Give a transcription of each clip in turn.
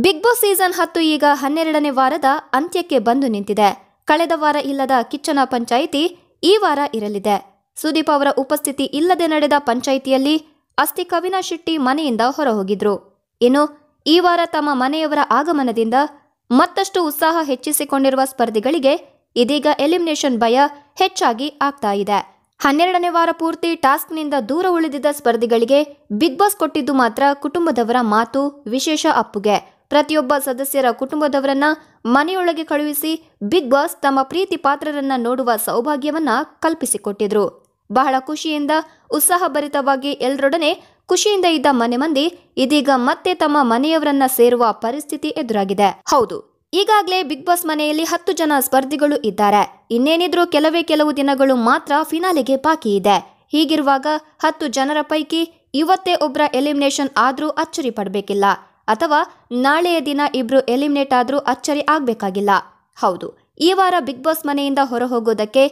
Big boss season 10 ಈಗ 12ನೇ ವಾರದ ಅಂತ್ಯಕ್ಕೆ ಬಂದು ನಿಂತಿದೆ. ಕಳೆದ ವಾರ ಇಲ್ಲದ ಕಿಚ್ಚನ ಪಂಚಾಯಿತಿ ಈ ವಾರ ಇರಲಿದೆ. ಸುದೀಪ್ ಅವರ ಉಪಸ್ಥಿತಿ ಇಲ್ಲದೆ ನಡೆದ ಪಂಚಾಯಿತಿಯಲ್ಲಿ ಅಸ್ತಿಕ್ ಅವಿನಾಶ್ ಶೆಟ್ಟಿ ಮನೆಯಿಂದ ಹೊರಹೋಗಿದ್ರು. ಇನ್ನು ಈ ವಾರ ತಮ್ಮ ಮನೆಯವರ ಆಗಮನದಿಂದ ಮತ್ತಷ್ಟು ಉತ್ಸಾಹ ಹೆಚ್ಚಿಸಿಕೊಂಡಿರುವ ಸ್ಪರ್ಧಿಗಳಿಗೆ ಇದೀಗ ಎಲಿಮಿನೇಷನ್ ಭಯ ಹೆಚ್ಚಾಗಿ ಆಗ್ತಾ ಇದೆ. 12ನೇ ವಾರ ಪೂರ್ತಿ ಟಾಸ್ಕ್ನಿಂದ ದೂರ ಉಳಿದಿದ್ದ ಸ್ಪರ್ಧಿಗಳಿಗೆ ಬಿಗ್ ಬಾಸ್ ಕೊಟ್ಟಿದ್ದು ಮಾತ್ರ ಕುಟುಂಬದವರ ಮಾತು, ವಿಶೇಷ ಅಪ್ಪುಗೆ. ಪ್ರತಿಯೊಬ್ಬ ಸದಸ್ಯರ ಕುಟುಂಬದವರನ್ನ ಮನೆಯೊಳಗೆ ಕಳುಹಿಸಿ ಬಿಗ್ ಬಾಸ್ ತಮ್ಮ ಪ್ರೀತಿ ಪಾತ್ರರನ್ನ ನೋಡುವ ಸೌಭಾಗ್ಯವನ್ನ ಕಲ್ಪಿಸಿಕೊಟ್ಟಿದ್ರು. ಬಹಳ ಖುಷಿಯಿಂದ ಉತ್ಸಾಹಭರಿತವಾಗಿ ಎಲ್ಲರೊಡನೆ ಖುಷಿಯಿಂದ ಇದ್ದ ಮನೆ ಮಂದಿ ಇದೀಗ ಮತ್ತೆ ತಮ್ಮ ಮನೆಯವರನ್ನ ಸೇರುವ ಪರಿಸ್ಥಿತಿ ಎದುರಾಗಿದೆ. ಹೌದು, ಈಗಾಗಲೇ ಬಿಗ್ ಬಾಸ್ ಮನೆಯಲ್ಲಿ 10 ಜನ ಸ್ಪರ್ಧಿಗಳು ಇದ್ದಾರೆ. ಇನ್ನೇನಿದ್ರು ಕೆಲವು ದಿನಗಳು ಮಾತ್ರ ಫಿನಾಲೆಗೆ ಬಾಕಿ ಇದೆ. ಹೀಗಿರುವಾಗ 10 ಜನರ ಪೈಕಿ ಇವತ್ತೇ ಒಬ್ಬರ ಎಲಿಮಿನೇಷನ್ ಆದ್ರೂ ಅಚ್ಚರಿ ಪಡಬೇಕಿಲ್ಲ, ಅಥವಾ ನಾಳೆಯ ದಿನ ಇಬ್ರು ಎಲಿಮಿನೇಟ್ ಆದ್ರೂ ಅಚ್ಚರಿ ಆಗ್ಬೇಕಾಗಿಲ್ಲ. ಹೌದು, ಈ ವಾರ ಬಿಗ್ ಬಾಸ್ ಮನೆಯಿಂದ ಹೊರಹೋಗೋದಕ್ಕೆ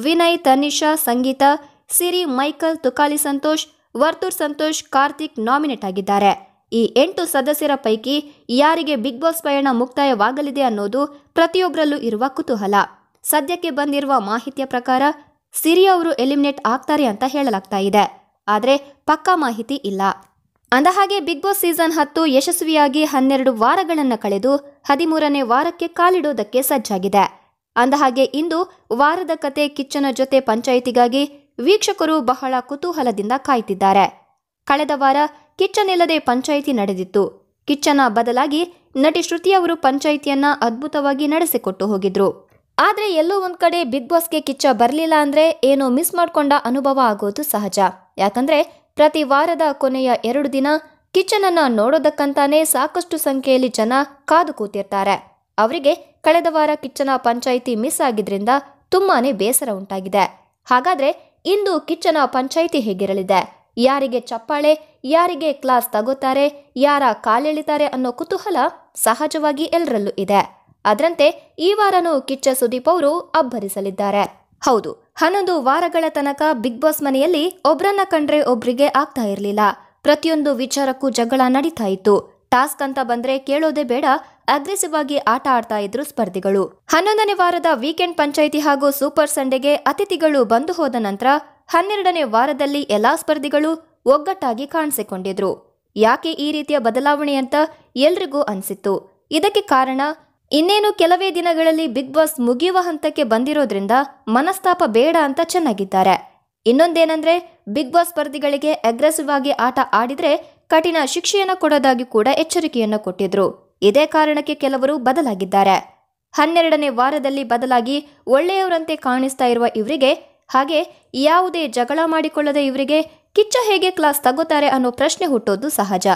ವಿನಯ್, ತನಿಷಾ, ಸಂಗೀತ, ಸಿರಿ, ಮೈಕಲ್, ತುಕಾಲಿ ಸಂತೋಷ್, ವರ್ತೂರ್ ಸಂತೋಷ್, ಕಾರ್ತಿಕ್ ನಾಮಿನೇಟ್ ಆಗಿದ್ದಾರೆ. ಈ 8 ಸದಸ್ಯರ ಪೈಕಿ ಯಾರಿಗೆ ಬಿಗ್ ಬಾಸ್ ಪಯಣ ಮುಕ್ತಾಯವಾಗಲಿದೆ ಅನ್ನೋದು ಪ್ರತಿಯೊಬ್ಬರಲ್ಲೂ ಇರುವ ಕುತೂಹಲ. ಸದ್ಯಕ್ಕೆ ಬಂದಿರುವ ಮಾಹಿತಿಯ ಪ್ರಕಾರ ಸಿರಿ ಅವರು ಎಲಿಮಿನೇಟ್ ಆಗ್ತಾರೆ ಅಂತ ಹೇಳಲಾಗ್ತಾ ಇದೆ. ಆದರೆ ಪಕ್ಕಾ ಮಾಹಿತಿ ಇಲ್ಲ. ಅಂದಹಾಗೆ ಬಿಗ್ ಬಾಸ್ ಸೀಸನ್ 10 ಯಶಸ್ವಿಯಾಗಿ 12 ವಾರಗಳನ್ನು ಕಳೆದು 13ನೇ ವಾರಕ್ಕೆ ಕಾಲಿಡೋದಕ್ಕೆ ಸಜ್ಜಾಗಿದೆ. ಅಂದಹಾಗೆ ಇಂದು ವಾರದ ಕತೆ ಕಿಚ್ಚನ ಜೊತೆ ಪಂಚಾಯಿತಿಗಾಗಿ ವೀಕ್ಷಕರು ಬಹಳ ಕುತೂಹಲದಿಂದ ಕಾಯ್ತಿದ್ದಾರೆ. ಕಳೆದ ವಾರ ಕಿಚ್ಚನಿಲ್ಲದೆ ಪಂಚಾಯಿತಿ ನಡೆದಿತ್ತು. ಕಿಚ್ಚನ ಬದಲಾಗಿ ನಟಿ ಶ್ರುತಿ ಅವರು ಪಂಚಾಯಿತಿಯನ್ನ ಅದ್ಭುತವಾಗಿ ನಡೆಸಿಕೊಟ್ಟು ಹೋಗಿದ್ರು. ಆದ್ರೆ ಎಲ್ಲೋ ಒಂದ್ ಕಡೆ ಬಿಗ್ ಬಾಸ್ಗೆ ಕಿಚ್ಚ ಬರಲಿಲ್ಲ ಅಂದ್ರೆ ಏನೋ ಮಿಸ್ ಮಾಡ್ಕೊಂಡ ಅನುಭವ ಆಗೋದು ಸಹಜ. ಯಾಕಂದ್ರೆ ಪ್ರತಿ ವಾರದ ಕೊನೆಯ 2 ದಿನ ಕಿಚ್ಚನನ್ನ ನೋಡೋದಕ್ಕಂತಾನೆ ಸಾಕಷ್ಟು ಸಂಖ್ಯೆಯಲ್ಲಿ ಜನ ಕಾದು ಕೂತಿರ್ತಾರೆ. ಅವರಿಗೆ ಕಳೆದ ವಾರ ಕಿಚ್ಚನ ಪಂಚಾಯಿತಿ ಮಿಸ್ ಆಗಿದ್ರಿಂದ ತುಂಬಾನೇ ಬೇಸರ ಉಂಟಾಗಿದೆ. ಹಾಗಾದ್ರೆ ಇಂದು ಕಿಚ್ಚನ ಪಂಚಾಯಿತಿ ಹೇಗಿರಲಿದೆ, ಯಾರಿಗೆ ಚಪ್ಪಾಳೆ, ಯಾರಿಗೆ ಕ್ಲಾಸ್ ತಗೋತಾರೆ, ಯಾರ ಕಾಲೆಳಿತಾರೆ ಅನ್ನೋ ಕುತೂಹಲ ಸಹಜವಾಗಿ ಎಲ್ಲರಲ್ಲೂ ಇದೆ. ಅದರಂತೆ ಈ ವಾರನೂ ಕಿಚ್ಚ ಸುದೀಪ್ ಅವರು ಅಬ್ಬರಿಸಲಿದ್ದಾರೆ. ಹೌದು, 11 ವಾರಗಳ ತನಕ ಬಿಗ್ ಬಾಸ್ ಮನೆಯಲ್ಲಿ ಒಬ್ರನ್ನ ಕಂಡ್ರೆ ಒಬ್ರಿಗೆ ಆಗ್ತಾ ಇರಲಿಲ್ಲ. ಪ್ರತಿಯೊಂದು ವಿಚಾರಕ್ಕೂ ಜಗಳ ನಡೀತಾ ಇತ್ತು. ಟಾಸ್ಕ್ ಅಂತ ಬಂದ್ರೆ ಕೇಳೋದೇ ಬೇಡ, ಅಗ್ರೆಸಿವ್ ಆಗಿ ಆಟ ಆಡ್ತಾ ಇದ್ರು ಸ್ಪರ್ಧಿಗಳು. 11ನೇ ವಾರದ ವೀಕೆಂಡ್ ಪಂಚಾಯಿತಿ ಹಾಗೂ ಸೂಪರ್ ಸಂಡೆಗೆ ಅತಿಥಿಗಳು ಬಂದು ಹೋದ ನಂತರ 12ನೇ ವಾರದಲ್ಲಿ ಎಲ್ಲಾ ಸ್ಪರ್ಧಿಗಳು ಒಗ್ಗಟ್ಟಾಗಿ ಕಾಣಿಸಿಕೊಂಡಿದ್ರು. ಯಾಕೆ ಈ ರೀತಿಯ ಬದಲಾವಣೆ ಅಂತ ಎಲ್ರಿಗೂ ಅನ್ಸಿತ್ತು. ಇದಕ್ಕೆ ಕಾರಣ ಇನ್ನೇನು ಕೆಲವೇ ದಿನಗಳಲ್ಲಿ ಬಿಗ್ ಬಾಸ್ ಮುಗಿಯುವ ಹಂತಕ್ಕೆ ಬಂದಿರೋದ್ರಿಂದ ಮನಸ್ತಾಪ ಬೇಡ ಅಂತ ಚೆನ್ನಾಗಿದ್ದಾರೆ. ಇನ್ನೊಂದೇನಂದ್ರೆ ಬಿಗ್ ಬಾಸ್ ಸ್ಪರ್ಧಿಗಳಿಗೆ ಅಗ್ರೆಸಿವ್ ಆಗಿ ಆಟ ಆಡಿದ್ರೆ ಕಠಿಣ ಶಿಕ್ಷೆಯನ್ನು ಕೊಡೋದಾಗಿ ಕೂಡ ಎಚ್ಚರಿಕೆಯನ್ನು ಕೊಟ್ಟಿದ್ರು. ಇದೇ ಕಾರಣಕ್ಕೆ ಕೆಲವರು ಬದಲಾಗಿದ್ದಾರೆ. 12ನೇ ವಾರದಲ್ಲಿ ಬದಲಾಗಿ ಒಳ್ಳೆಯವರಂತೆ ಕಾಣಿಸ್ತಾ ಇರುವ ಇವರಿಗೆ, ಹಾಗೆ ಯಾವುದೇ ಜಗಳ ಮಾಡಿಕೊಳ್ಳದೆ ಇವರಿಗೆ ಕಿಚ್ಚ ಹೇಗೆ ಕ್ಲಾಸ್ ತಗೋತಾರೆ ಅನ್ನೋ ಪ್ರಶ್ನೆ ಹುಟ್ಟೋದು ಸಹಜ.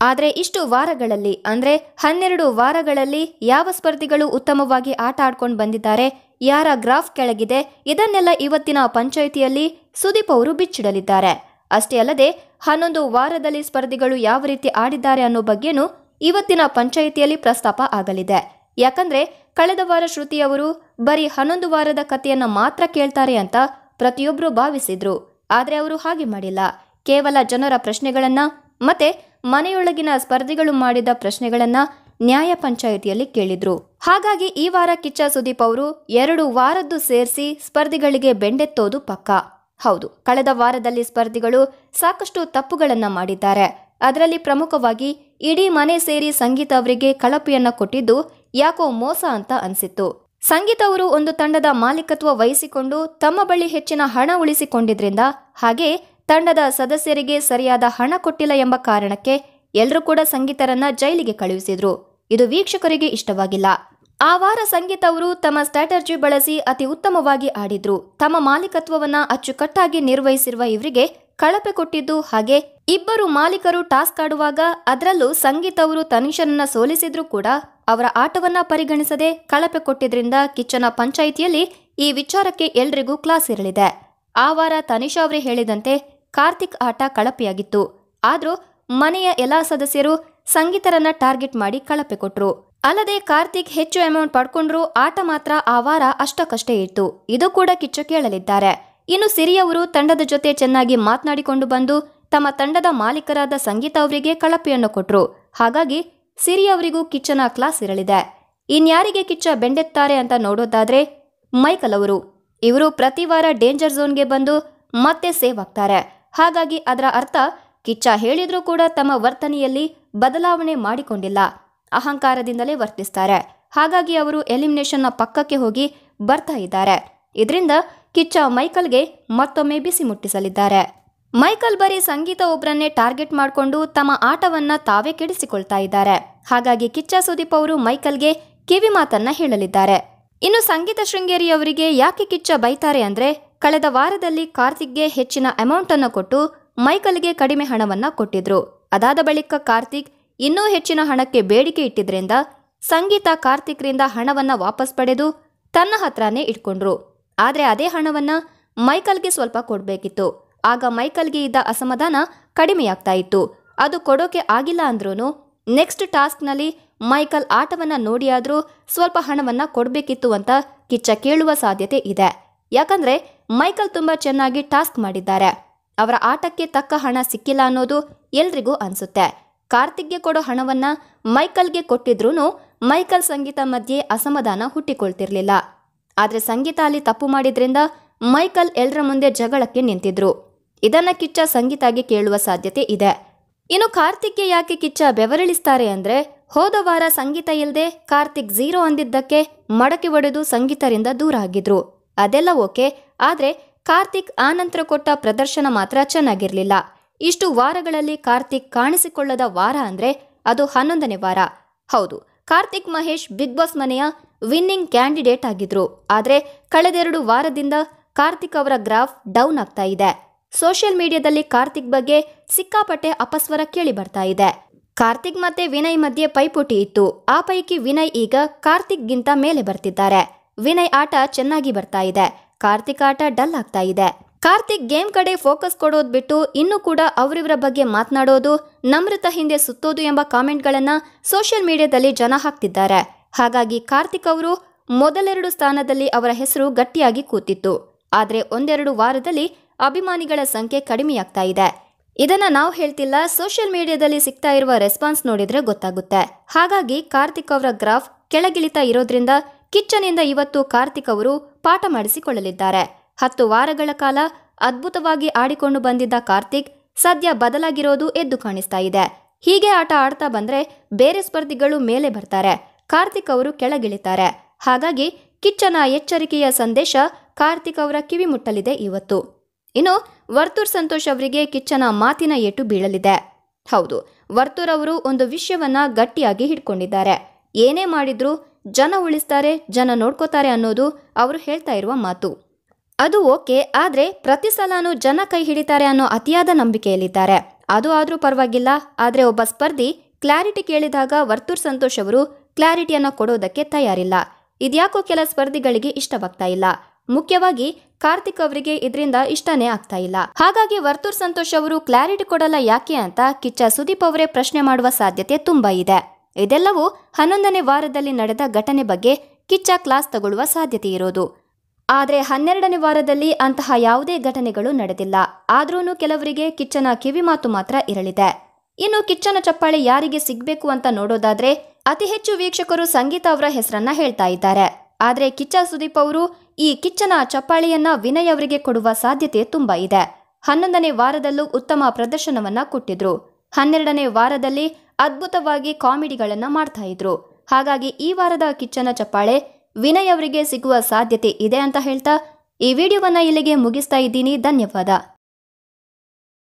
ಆದ್ರೆ ಇಷ್ಟು ವಾರಗಳಲ್ಲಿ ಅಂದ್ರೆ 12 ವಾರಗಳಲ್ಲಿ ಯಾವ ಸ್ಪರ್ಧಿಗಳು ಉತ್ತಮವಾಗಿ ಆಟ ಆಡ್ಕೊಂಡು ಬಂದಿದ್ದಾರೆ, ಯಾರ ಗ್ರಾಫ್ ಕೆಳಗಿದೆ, ಇದನ್ನೆಲ್ಲ ಇವತ್ತಿನ ಪಂಚಾಯಿತಿಯಲ್ಲಿ ಸುದೀಪ್ ಅವರು ಬಿಚ್ಚಿಡಲಿದ್ದಾರೆ. ಅಷ್ಟೇ ಅಲ್ಲದೆ 11 ವಾರದಲ್ಲಿ ಸ್ಪರ್ಧಿಗಳು ಯಾವ ರೀತಿ ಆಡಿದ್ದಾರೆ ಅನ್ನೋ ಬಗ್ಗೆನೂ ಇವತ್ತಿನ ಪಂಚಾಯಿತಿಯಲ್ಲಿ ಪ್ರಸ್ತಾಪ ಆಗಲಿದೆ. ಯಾಕಂದ್ರೆ ಕಳೆದ ವಾರ ಶ್ರುತಿ ಅವರು ಬರೀ 11 ವಾರದ ಕಥೆಯನ್ನ ಮಾತ್ರ ಕೇಳ್ತಾರೆ ಅಂತ ಪ್ರತಿಯೊಬ್ರು ಭಾವಿಸಿದ್ರು. ಆದ್ರೆ ಅವರು ಹಾಗೆ ಮಾಡಿಲ್ಲ. ಕೇವಲ ಜನರ ಪ್ರಶ್ನೆಗಳನ್ನ ಮತ್ತೆ ಮನೆಯೊಳಗಿನ ಸ್ಪರ್ಧಿಗಳು ಮಾಡಿದ ಪ್ರಶ್ನೆಗಳನ್ನ ನ್ಯಾಯ ಪಂಚಾಯಿತಿಯಲ್ಲಿ ಕೇಳಿದ್ರು. ಹಾಗಾಗಿ ಈ ವಾರ ಕಿಚ್ಚ ಸುದೀಪ್ ಅವರು 2 ವಾರದ್ದು ಸೇರಿಸಿ ಸ್ಪರ್ಧಿಗಳಿಗೆ ಬೆಂಡೆತ್ತೋದು ಪಕ್ಕಾ. ಹೌದು, ಕಳೆದ ವಾರದಲ್ಲಿ ಸ್ಪರ್ಧಿಗಳು ಸಾಕಷ್ಟು ತಪ್ಪುಗಳನ್ನ ಮಾಡಿದ್ದಾರೆ. ಅದರಲ್ಲಿ ಪ್ರಮುಖವಾಗಿ ಇಡೀ ಮನೆ ಸೇರಿ ಸಂಗೀತ ಅವರಿಗೆ ಕಳಪೆಯನ್ನ ಕೊಟ್ಟಿದ್ದು ಯಾಕೋ ಮೋಸ ಅಂತ ಅನ್ಸಿತ್ತು. ಸಂಗೀತ ಅವರು ಒಂದು ತಂಡದ ಮಾಲೀಕತ್ವ ವಹಿಸಿಕೊಂಡು ತಮ್ಮ ಬಳಿ ಹೆಚ್ಚಿನ ಹಣ ಉಳಿಸಿಕೊಂಡಿದ್ರಿಂದ, ಹಾಗೆ ತಂಡದ ಸದಸ್ಯರಿಗೆ ಸರಿಯಾದ ಹಣ ಕೊಟ್ಟಿಲ್ಲ ಎಂಬ ಕಾರಣಕ್ಕೆ ಎಲ್ಲರೂ ಕೂಡ ಸಂಗೀತರನ್ನ ಜೈಲಿಗೆ ಕಳುಹಿಸಿದ್ರು. ಇದು ವೀಕ್ಷಕರಿಗೆ ಇಷ್ಟವಾಗಿಲ್ಲ. ಆ ವಾರ ಸಂಗೀತ ಅವರು ತಮ್ಮ ಸ್ಟ್ರಾಟಜಿ ಬಳಸಿ ಅತಿ ಉತ್ತಮವಾಗಿ ಆಡಿದ್ರು. ತಮ್ಮ ಮಾಲೀಕತ್ವವನ್ನ ಅಚ್ಚುಕಟ್ಟಾಗಿ ನಿರ್ವಹಿಸಿರುವ ಇವರಿಗೆ ಕಳಪೆ ಕೊಟ್ಟಿದ್ದು, ಹಾಗೆ ಇಬ್ಬರು ಮಾಲೀಕರು ಟಾಸ್ಕ್ ಆಡುವಾಗ ಅದರಲ್ಲೂ ಸಂಗೀತ ಅವರು ತನಿಷನನ್ನ ಸೋಲಿಸಿದ್ರು ಕೂಡ ಅವರ ಆಟವನ್ನ ಪರಿಗಣಿಸದೆ ಕಳಪೆ ಕೊಟ್ಟಿದ್ರಿಂದ ಕಿಚ್ಚನ ಪಂಚಾಯಿತಿಯಲ್ಲಿ ಈ ವಿಚಾರಕ್ಕೆ ಎಲ್ರಿಗೂ ಕ್ಲಾಸ್ ಇರಲಿದೆ. ಆ ವಾರ ತನಿಷಾ ಅವರೇ ಹೇಳಿದಂತೆ ಕಾರ್ತಿಕ್ ಆಟ ಕಳಪೆಯಾಗಿತ್ತು. ಆದ್ರೂ ಮನೆಯ ಎಲ್ಲಾ ಸದಸ್ಯರು ಸಂಗೀತರನ್ನ ಟಾರ್ಗೆಟ್ ಮಾಡಿ ಕಳಪೆ ಕೊಟ್ರು. ಅಲ್ಲದೆ ಕಾರ್ತಿಕ್ ಹೆಚ್ಚು ಅಮೌಂಟ್ ಪಡ್ಕೊಂಡ್ರು, ಆಟ ಮಾತ್ರ ಆ ವಾರ ಅಷ್ಟಕ್ಕಷ್ಟೇ ಇತ್ತು. ಇದು ಕೂಡ ಕಿಚ್ಚ ಕೇಳಲಿದ್ದಾರೆ. ಇನ್ನು ಸಿರಿ ಅವರು ತಂಡದ ಜೊತೆ ಚೆನ್ನಾಗಿ ಮಾತನಾಡಿಕೊಂಡು ಬಂದು ತಮ್ಮ ತಂಡದ ಮಾಲೀಕರಾದ ಸಂಗೀತ ಅವರಿಗೆ ಕಳಪೆಯನ್ನು ಕೊಟ್ರು. ಹಾಗಾಗಿ ಸಿರಿ ಅವರಿಗೂ ಕಿಚ್ಚನ ಕ್ಲಾಸ್ ಇರಲಿದೆ. ಇನ್ಯಾರಿಗೆ ಕಿಚ್ಚ ಬೆಂಡೆತ್ತಾರೆ ಅಂತ ನೋಡೋದಾದ್ರೆ ಮೈಕಲ್ ಅವರು. ಇವರು ಪ್ರತಿ ವಾರ ಡೇಂಜರ್ ಝೋನ್ಗೆ ಬಂದು ಮತ್ತೆ ಸೇವ್ ಆಗ್ತಾರೆ. ಹಾಗಾಗಿ ಅದರ ಅರ್ಥ ಕಿಚ್ಚ ಹೇಳಿದ್ರೂ ಕೂಡ ತಮ್ಮ ವರ್ತನೆಯಲ್ಲಿ ಬದಲಾವಣೆ ಮಾಡಿಕೊಂಡಿಲ್ಲ, ಅಹಂಕಾರದಿಂದಲೇ ವರ್ತಿಸ್ತಾರೆ. ಹಾಗಾಗಿ ಅವರು ಎಲಿಮಿನೇಷನ್ನ ಪಕ್ಕಕ್ಕೆ ಹೋಗಿ ಬರ್ತಾ ಇದ್ದಾರೆ. ಇದರಿಂದ ಕಿಚ್ಚ ಮೈಕಲ್ಗೆ ಮತ್ತೊಮ್ಮೆ ಬಿಸಿ ಮುಟ್ಟಿಸಲಿದ್ದಾರೆ. ಮೈಕಲ್ ಬರೀ ಸಂಗೀತ ಒಬ್ಬರನ್ನೇ ಟಾರ್ಗೆಟ್ ಮಾಡಿಕೊಂಡು ತಮ್ಮ ಆಟವನ್ನ ತಾವೇ ಕೆಡಿಸಿಕೊಳ್ತಾ ಇದ್ದಾರೆ. ಹಾಗಾಗಿ ಕಿಚ್ಚ ಸುದೀಪ್ ಅವರು ಮೈಕಲ್ಗೆ ಕಿವಿ ಮಾತನ್ನ ಹೇಳಲಿದ್ದಾರೆ. ಇನ್ನು ಸಂಗೀತ ಶೃಂಗೇರಿ ಅವರಿಗೆ ಯಾಕೆ ಕಿಚ್ಚ ಬೈತಾರೆ ಅಂದ್ರೆ, ಕಳೆದ ವಾರದಲ್ಲಿ ಕಾರ್ತಿಕ್ಗೆ ಹೆಚ್ಚಿನ ಅಮೌಂಟ್ ಅನ್ನು ಕೊಟ್ಟು ಮೈಕಲ್ಗೆ ಕಡಿಮೆ ಹಣವನ್ನ ಕೊಟ್ಟಿದ್ರು. ಅದಾದ ಬಳಿಕ ಕಾರ್ತಿಕ್ ಇನ್ನೂ ಹೆಚ್ಚಿನ ಹಣಕ್ಕೆ ಬೇಡಿಕೆ ಇಟ್ಟಿದ್ರಿಂದ ಸಂಗೀತ ಕಾರ್ತಿಕ್ರಿಂದ ಹಣವನ್ನ ವಾಪಸ್ ಪಡೆದು ತನ್ನ ಹತ್ರನೇ ಇಟ್ಕೊಂಡ್ರು. ಆದ್ರೆ ಅದೇ ಹಣವನ್ನ ಮೈಕಲ್ಗೆ ಸ್ವಲ್ಪ ಕೊಡ್ಬೇಕಿತ್ತು. ಆಗ ಮೈಕಲ್ಗೆ ಇದ್ದ ಅಸಮಾಧಾನ ಕಡಿಮೆಯಾಗ್ತಾ ಇತ್ತು. ಅದು ಕೊಡೋಕೆ ಆಗಿಲ್ಲ ಅಂದ್ರೂ ನೆಕ್ಸ್ಟ್ ಟಾಸ್ಕ್ನಲ್ಲಿ ಮೈಕಲ್ ಆಟವನ್ನ ನೋಡಿಯಾದ್ರೂ ಸ್ವಲ್ಪ ಹಣವನ್ನ ಕೊಡ್ಬೇಕಿತ್ತು ಅಂತ ಕಿಚ್ಚ ಕೇಳುವ ಸಾಧ್ಯತೆ ಇದೆ. ಯಾಕಂದ್ರೆ ಮೈಕಲ್ ತುಂಬಾ ಚೆನ್ನಾಗಿ ಟಾಸ್ಕ್ ಮಾಡಿದ್ದಾರೆ. ಅವರ ಆಟಕ್ಕೆ ತಕ್ಕ ಹಣ ಸಿಕ್ಕಿಲ್ಲ ಅನ್ನೋದು ಎಲ್ರಿಗೂ ಅನ್ಸುತ್ತೆ. ಕಾರ್ತಿಕ್ಗೆ ಕೊಡೋ ಹಣವನ್ನ ಮೈಕಲ್ಗೆ ಕೊಟ್ಟಿದ್ರೂ ಮೈಕಲ್ ಸಂಗೀತ ಮಧ್ಯೆ ಅಸಮಾಧಾನ ಹುಟ್ಟಿಕೊಳ್ತಿರ್ಲಿಲ್ಲ. ಆದ್ರೆ ಸಂಗೀತ ಅಲ್ಲಿ ತಪ್ಪು ಮಾಡಿದ್ರಿಂದ ಮೈಕಲ್ ಎಲ್ಲರ ಮುಂದೆ ಜಗಳಕ್ಕೆ ನಿಂತಿದ್ರು. ಇದನ್ನ ಕಿಚ್ಚ ಸಂಗೀತಾಗೆ ಕೇಳುವ ಸಾಧ್ಯತೆ ಇದೆ. ಇನ್ನು ಕಾರ್ತಿಕ್ಗೆ ಯಾಕೆ ಕಿಚ್ಚ ಬೆವರಿಳಿಸ್ತಾರೆ ಅಂದ್ರೆ, ಹೋದ ವಾರ ಸಂಗೀತ ಇಲ್ಲದೆ ಕಾರ್ತಿಕ್ 0 ಅಂದಿದ್ದಕ್ಕೆ ಮಡಕೆ ಒಡೆದು ಸಂಗೀತರಿಂದ ದೂರ ಆಗಿದ್ರು. ಅದೆಲ್ಲ ಓಕೆ, ಆದ್ರೆ ಕಾರ್ತಿಕ್ ಆನಂತರ ಕೊಟ್ಟ ಪ್ರದರ್ಶನ ಮಾತ್ರ ಚೆನ್ನಾಗಿರ್ಲಿಲ್ಲ. ಇಷ್ಟು ವಾರಗಳಲ್ಲಿ ಕಾರ್ತಿಕ್ ಕಾಣಿಸಿಕೊಳ್ಳದ ವಾರ ಅಂದ್ರೆ ಅದು 11ನೇ ವಾರ. ಹೌದು, ಕಾರ್ತಿಕ್ ಮಹೇಶ್ ಬಿಗ್ ಬಾಸ್ ಮನೆಯ ವಿನ್ನಿಂಗ್ ಕ್ಯಾಂಡಿಡೇಟ್ ಆಗಿದ್ರು. ಆದ್ರೆ ಕಳೆದ 2 ವಾರದಿಂದ ಕಾರ್ತಿಕ್ ಅವರ ಗ್ರಾಫ್ ಡೌನ್ ಆಗ್ತಾ ಇದೆ. ಸೋಷಿಯಲ್ ಮೀಡಿಯಾದಲ್ಲಿ ಕಾರ್ತಿಕ್ ಬಗ್ಗೆ ಸಿಕ್ಕಾಪಟ್ಟೆ ಅಪಸ್ವರ ಕೇಳಿ ಬರ್ತಾ ಇದೆ. ಕಾರ್ತಿಕ್ ಮತ್ತೆ ವಿನಯ್ ಮಧ್ಯೆ ಪೈಪೋಟಿ ಇತ್ತು. ಆ ಪೈಕಿ ವಿನಯ್ ಈಗ ಕಾರ್ತಿಕ್ ಗಿಂತ ಮೇಲೆ ಬರ್ತಿದ್ದಾರೆ. ವಿನಯ್ ಆಟ ಚೆನ್ನಾಗಿ ಬರ್ತಾ ಇದೆ, ಕಾರ್ತಿಕ್ ಆಟ ಡಲ್ ಆಗ್ತಾ ಇದೆ. ಕಾರ್ತಿಕ್ ಗೇಮ್ ಕಡೆ ಫೋಕಸ್ ಕೊಡೋದು ಬಿಟ್ಟು ಇನ್ನೂ ಕೂಡ ಅವರಿವರ ಬಗ್ಗೆ ಮಾತನಾಡೋದು, ನಮ್ರತಾ ಹಿಂದೆ ಸುತ್ತೋದು ಎಂಬ ಕಾಮೆಂಟ್ಗಳನ್ನ ಸೋಷಿಯಲ್ ಮೀಡಿಯಾದಲ್ಲಿ ಜನ ಹಾಕ್ತಿದ್ದಾರೆ. ಹಾಗಾಗಿ ಕಾರ್ತಿಕ್ ಅವರು ಮೊದಲೆರಡು ಸ್ಥಾನದಲ್ಲಿ ಅವರ ಹೆಸರು ಗಟ್ಟಿಯಾಗಿ ಕೂತಿತ್ತು. ಆದ್ರೆ ಒಂದೆರಡು ವಾರದಲ್ಲಿ ಅಭಿಮಾನಿಗಳ ಸಂಖ್ಯೆ ಕಡಿಮೆಯಾಗ್ತಾ ಇದೆ. ಇದನ್ನ ನಾವು ಹೇಳ್ತಿಲ್ಲ, ಸೋಷಿಯಲ್ ಮೀಡಿಯಾದಲ್ಲಿ ಸಿಗ್ತಾ ಇರುವ ರೆಸ್ಪಾನ್ಸ್ ನೋಡಿದ್ರೆ ಗೊತ್ತಾಗುತ್ತೆ. ಹಾಗಾಗಿ ಕಾರ್ತಿಕ್ ಅವರ ಗ್ರಾಫ್ ಕೆಳಗಿಳಿತಾ ಇರೋದ್ರಿಂದ ಕಿಚ್ಚನಿಂದ ಇವತ್ತು ಕಾರ್ತಿಕ್ ಅವರು ಪಾಠ ಮಾಡಿಸಿಕೊಳ್ಳಲಿದ್ದಾರೆ. 10 ವಾರಗಳ ಕಾಲ ಅದ್ಭುತವಾಗಿ ಆಡಿಕೊಂಡು ಬಂದಿದ್ದ ಕಾರ್ತಿಕ್ ಸದ್ಯ ಬದಲಾಗಿರೋದು ಎದ್ದು ಕಾಣಿಸ್ತಾ ಇದೆ. ಹೀಗೆ ಆಟ ಆಡ್ತಾ ಬಂದ್ರೆ ಬೇರೆ ಸ್ಪರ್ಧಿಗಳು ಮೇಲೆ ಬರ್ತಾರೆ, ಕಾರ್ತಿಕ್ ಅವರು ಕೆಳಗಿಳಿತಾರೆ. ಹಾಗಾಗಿ ಕಿಚ್ಚನ ಎಚ್ಚರಿಕೆಯ ಸಂದೇಶ ಕಾರ್ತಿಕ್ ಅವರ ಕಿವಿ ಮುಟ್ಟಲಿದೆ ಇವತ್ತು. ಇನ್ನು ವರ್ತೂರ್ ಸಂತೋಷ್ ಅವರಿಗೆ ಕಿಚ್ಚನ ಮಾತಿನ ಏಟು ಬೀಳಲಿದೆ. ಹೌದು, ವರ್ತೂರ್ ಅವರು ಒಂದು ವಿಷಯವನ್ನ ಗಟ್ಟಿಯಾಗಿ ಹಿಡ್ಕೊಂಡಿದ್ದಾರೆ. ಏನೇ ಮಾಡಿದ್ರು ಜನ ಉಳಿಸ್ತಾರೆ, ಜನ ನೋಡ್ಕೋತಾರೆ ಅನ್ನೋದು ಅವರು ಹೇಳ್ತಾ ಇರುವ ಮಾತು. ಅದು ಓಕೆ, ಆದ್ರೆ ಪ್ರತಿ ಸಲನೂ ಜನ ಕೈ ಹಿಡಿತಾರೆ ಅನ್ನೋ ಅತಿಯಾದ ನಂಬಿಕೆಯಲ್ಲಿದ್ದಾರೆ. ಅದು ಆದ್ರೂ ಪರವಾಗಿಲ್ಲ. ಆದ್ರೆ ಒಬ್ಬ ಸ್ಪರ್ಧಿ ಕ್ಲಾರಿಟಿ ಕೇಳಿದಾಗ ವರ್ತೂರ್ ಸಂತೋಷ್ ಅವರು ಕ್ಲಾರಿಟಿಯನ್ನ ಕೊಡೋದಕ್ಕೆ ತಯಾರಿಲ್ಲ. ಇದ್ಯಾಕೋ ಕೆಲ ಸ್ಪರ್ಧಿಗಳಿಗೆ ಇಷ್ಟವಾಗ್ತಾ ಇಲ್ಲ. ಮುಖ್ಯವಾಗಿ ಕಾರ್ತಿಕ್ ಅವರಿಗೆ ಇದರಿಂದ ಇಷ್ಟನೇ ಆಗ್ತಾ ಇಲ್ಲ. ಹಾಗಾಗಿ ವರ್ತೂರ್ ಸಂತೋಷ್ ಅವರು ಕ್ಲಾರಿಟಿ ಕೊಡಲ್ಲ ಯಾಕೆ ಅಂತ ಕಿಚ್ಚ ಸುದೀಪ್ ಅವರೇ ಪ್ರಶ್ನೆ ಮಾಡುವ ಸಾಧ್ಯತೆ ತುಂಬಾ ಇದೆ. ಇದೆಲ್ಲವೂ 11ನೇ ವಾರದಲ್ಲಿ ನಡೆದ ಘಟನೆ ಬಗ್ಗೆ ಕಿಚ್ಚ ಕ್ಲಾಸ್ ತಗೊಳ್ಳುವ ಸಾಧ್ಯತೆ ಇರೋದು. ಆದ್ರೆ 12ನೇ ವಾರದಲ್ಲಿ ಅಂತಹ ಯಾವುದೇ ಘಟನೆಗಳು ನಡೆದಿಲ್ಲ. ಆದ್ರೂ ಕೆಲವರಿಗೆ ಕಿಚ್ಚನ ಕಿವಿ ಮಾತು ಮಾತ್ರ ಇರಲಿದೆ. ಇನ್ನು ಕಿಚ್ಚನ ಚಪ್ಪಾಳೆ ಯಾರಿಗೆ ಸಿಗ್ಬೇಕು ಅಂತ ನೋಡೋದಾದ್ರೆ ಅತಿ ಹೆಚ್ಚು ವೀಕ್ಷಕರು ಸಂಗೀತ ಅವರ ಹೆಸರನ್ನ ಹೇಳ್ತಾ ಇದ್ದಾರೆ. ಆದ್ರೆ ಕಿಚ್ಚ ಸುದೀಪ್ ಅವರು ಈ ಕಿಚ್ಚನ ಚಪ್ಪಾಳೆಯನ್ನ ವಿನಯ್ ಅವರಿಗೆ ಕೊಡುವ ಸಾಧ್ಯತೆ ತುಂಬಾ ಇದೆ. 11ನೇ ವಾರದಲ್ಲೂ ಉತ್ತಮ ಪ್ರದರ್ಶನವನ್ನ ಕೊಟ್ಟಿದ್ರು. 12ನೇ ವಾರದಲ್ಲಿ ಅದ್ಭುತವಾಗಿ ಕಾಮಿಡಿಗಳನ್ನ ಮಾಡ್ತಾ ಇದ್ರು. ಹಾಗಾಗಿ ಈ ವಾರದ ಕಿಚ್ಚನ ಚಪ್ಪಾಳೆ ವಿನಯ್ ಅವರಿಗೆ ಸಿಗುವ ಸಾಧ್ಯತೆ ಇದೆ ಅಂತ ಹೇಳ್ತಾ ಈ ವಿಡಿಯೋವನ್ನ ಇಲ್ಲಿಗೆ ಮುಗಿಸ್ತಾ ಇದ್ದೀನಿ. ಧನ್ಯವಾದ.